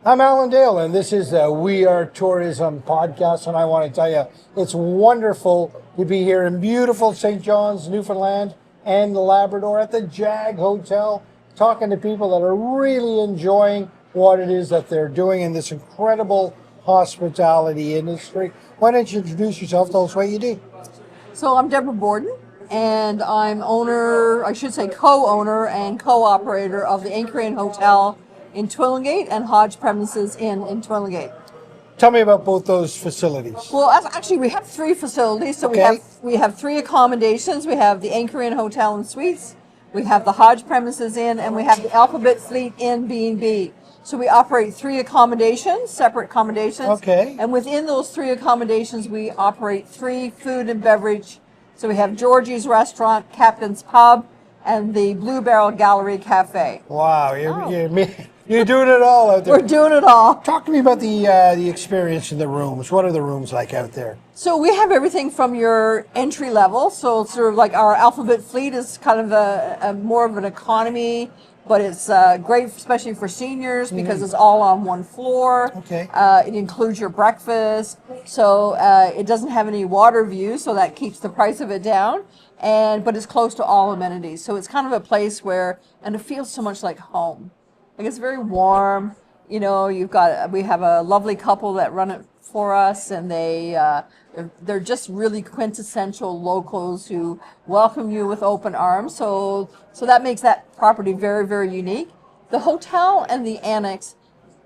I'm Alan Dale, and this is the We Are Tourism podcast. And I want to tell you, it's wonderful to be here in beautiful St. John's, Newfoundland, and Labrador at the Jag Hotel, talking to people that are really enjoying what it is that they're doing in this incredible hospitality industry. Why don't you introduce yourself? Tell us what you do. So I'm Deborah Bourden, and I'm owner, I should say co-owner and co-operator of the Culinary Hotel in Twillingate and Hodge Premises in Twillingate. Tell me about both those facilities. Well, actually, we have three facilities. So Okay. we have three accommodations. We have the Culinary Hotel and Suites, we have the Hodge Premises Inn, and we have the Alphabet Fleet Inn B&B. So we operate three accommodations, separate accommodations. Okay. And within those three accommodations, we operate three food and beverage. So we have Georgie's Restaurant, Captain's Pub, and the Blue Barrel Gallery Cafe. Wow, you're doing it all out there. We're doing it all. Talk to me about the experience in the rooms. What are the rooms like out there? So we have everything from your entry level. So sort of like our Alphabet Fleet is kind of a more of an economy, but it's great, especially for seniors because it's all on one floor. Okay. It includes your breakfast. So it doesn't have any water views, so that keeps the price of it down. But it's close to all amenities. So it's kind of a place where, and it feels so much like home. Like it's very warm. You know, we have a lovely couple that run it for us, and they're just really quintessential locals who welcome you with open arms. So that makes that property very, very unique. The hotel and the annex,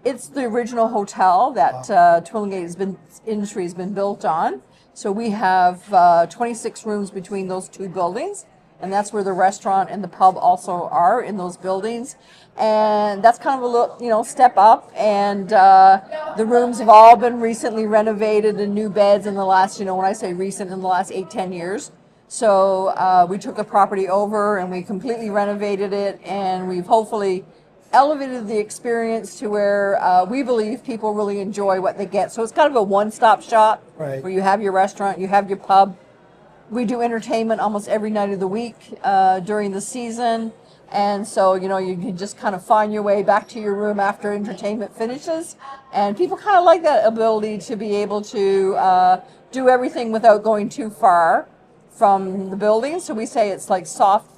it's the original hotel that Twillingate industry has been built on. So we have 26 rooms between those two buildings, and that's where the restaurant and the pub also are, in those buildings. And that's kind of a little, step up. And the rooms have all been recently renovated and new beds in the last, when I say recent, in the last 8-10 years. So we took the property over and we completely renovated it, and we've hopefully elevated the experience to where we believe people really enjoy what they get. So it's kind of a one-stop shop, right, where you have your restaurant, you have your pub. We do entertainment almost every night of the week during the season. And so, you can just kind of find your way back to your room after entertainment finishes. And people kind of like that ability to be able to do everything without going too far from the building. So we say it's like soft,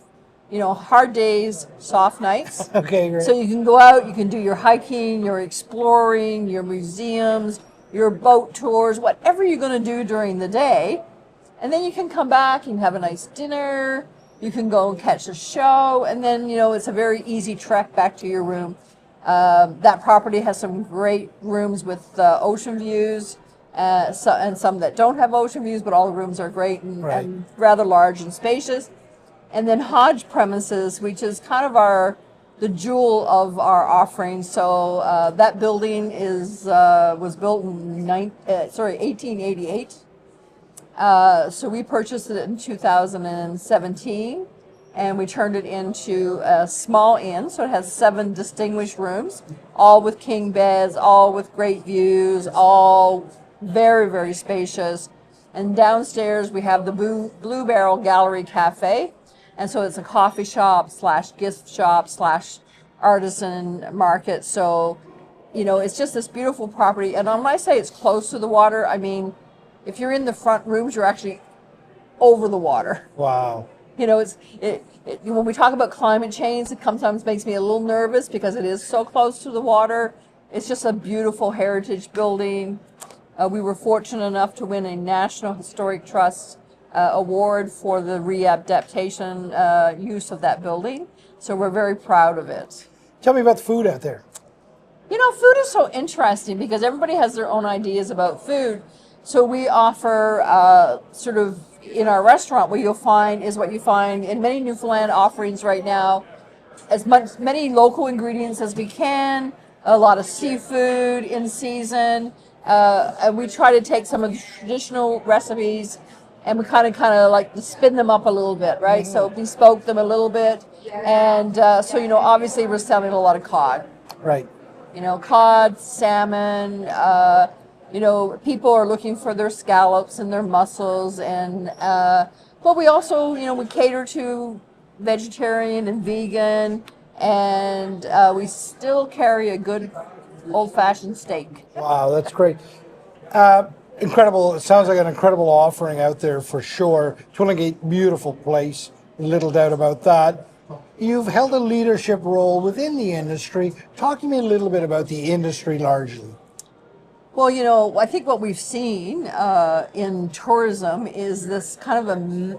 hard days, soft nights. Okay, great. So you can go out, you can do your hiking, your exploring, your museums, your boat tours, whatever you're going to do during the day. And then you can come back, you can have a nice dinner, you can go and catch a show, and then, it's a very easy trek back to your room. That property has some great rooms with ocean views, and some that don't have ocean views, but all the rooms are great and rather large and spacious. And then Hodge Premises, which is kind of the jewel of our offering. So that building was built in 1888. So we purchased it in 2017, and we turned it into a small inn. So it has 7 distinguished rooms, all with king beds, all with great views, all very, very spacious. And downstairs we have the Blue Barrel Gallery Cafe. And so it's a coffee shop / gift shop / artisan market. So, it's just this beautiful property. And when I say it's close to the water, I mean, if you're in the front rooms, you're actually over the water. Wow. When we talk about climate change, it sometimes makes me a little nervous because it is so close to the water. It's just a beautiful heritage building. We were fortunate enough to win a National Historic Trust award for the readaptation use of that building. So we're very proud of it. Tell me about the food out there. Food is so interesting because everybody has their own ideas about food. So we offer sort of in our restaurant, what you'll find is what you find in many Newfoundland offerings right now, many local ingredients as we can, a lot of seafood in season, and we try to take some of the traditional recipes and we kind of like to spin them up a little bit, right? Mm-hmm. So bespoke them a little bit, and so obviously we're selling a lot of cod. Right. Cod, salmon. People are looking for their scallops and their mussels, and but we also, we cater to vegetarian and vegan, and we still carry a good old-fashioned steak. Wow, that's great. Incredible. It sounds like an incredible offering out there for sure. Twillingate, beautiful place, little doubt about that. You've held a leadership role within the industry. Talk to me a little bit about the industry largely. Well, I think what we've seen in tourism is this kind of a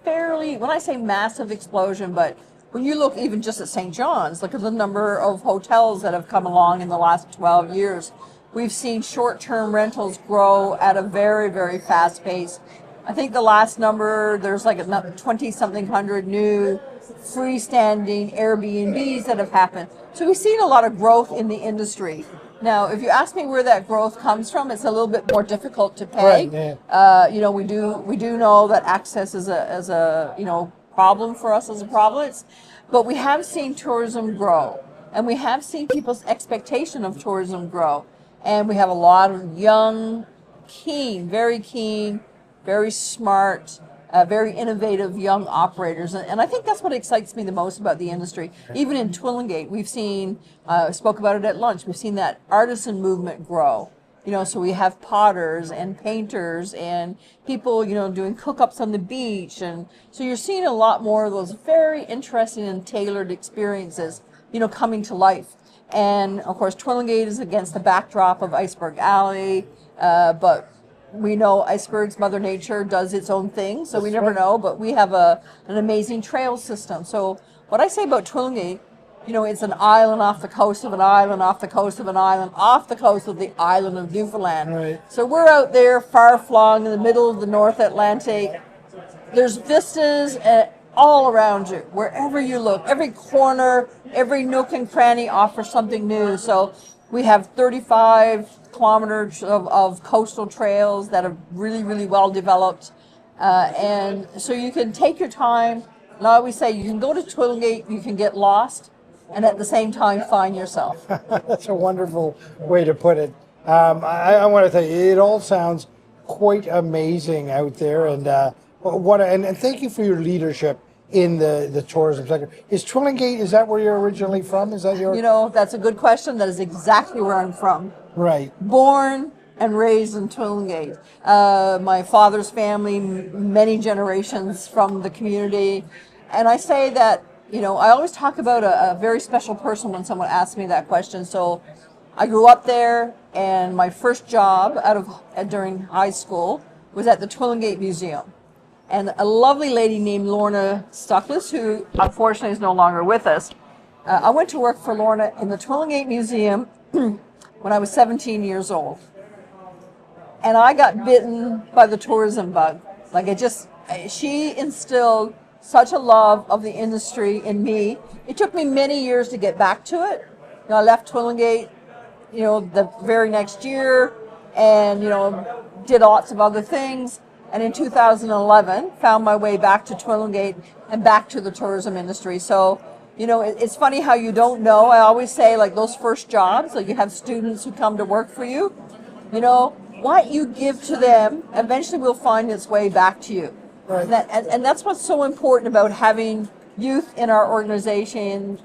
fairly, when I say massive explosion, but when you look even just at St. John's, look at the number of hotels that have come along in the last 12 years. We've seen short-term rentals grow at a very, very fast pace. I think the last number, there's like 20-something hundred new freestanding Airbnbs that have happened. So we've seen a lot of growth in the industry. Now, if you ask me where that growth comes from, it's a little bit more difficult to peg. Right, yeah. We do know that access is a problem for us as a province, but we have seen tourism grow, and we have seen people's expectation of tourism grow, and we have a lot of young, very keen, very smart, very innovative young operators, and I think that's what excites me the most about the industry. Even in Twillingate, we've seen, spoke about it at lunch, we've seen that artisan movement grow. So we have potters and painters and people, doing cook-ups on the beach, and so you're seeing a lot more of those very interesting and tailored experiences, coming to life. And of course, Twillingate is against the backdrop of Iceberg Alley, but we know Iceberg's Mother Nature does its own thing, so we never know, but we have an amazing trail system. So what I say about Twillingate, it's an island off the coast of an island, off the coast of an island, off the coast of the island of Newfoundland. Right. So we're out there far-flung in the middle of the North Atlantic. There's vistas all around you, wherever you look. Every corner, every nook and cranny offers something new. So we have 35 kilometers of coastal trails that are really, really well developed. And so you can take your time. And I always say you can go to Twillingate, you can get lost, and at the same time find yourself. That's a wonderful way to put it. I want to tell you, it all sounds quite amazing out there, and and thank you for your leadership in the tourism sector. Is Twillingate, is that where you're originally from? Is that your... That's a good question. That is exactly where I'm from. Right. Born and raised in Twillingate. My father's family, many generations from the community. And I say that, I always talk about a very special person when someone asks me that question. So I grew up there, and my first job during high school was at the Twillingate Museum. And a lovely lady named Lorna Stuckless, who unfortunately is no longer with us. I went to work for Lorna in the Twillingate Museum when I was 17 years old. And I got bitten by the tourism bug. She instilled such a love of the industry in me. It took me many years to get back to it. I left Twillingate, the very next year, and, did lots of other things. And in 2011, found my way back to Twillingate and back to the tourism industry. So, it's funny how you don't know. I always say, those first jobs, you have students who come to work for you, what you give to them eventually will find its way back to you. Right. And that's what's so important about having youth in our organizations,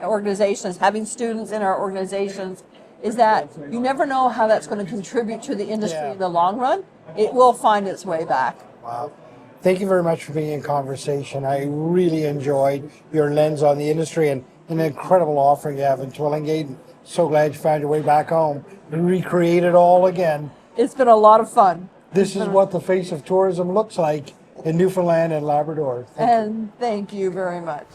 having students in our organizations, is that you never know how that's going to contribute to the industry in the long run. It will find its way back. Wow. Thank you very much for being in conversation. I really enjoyed your lens on the industry and an incredible offering you have in Twillingate. So glad you found your way back home and recreate it all again. It's been a lot of fun. This is what the face of tourism looks like in Newfoundland and Labrador. Thank you very much.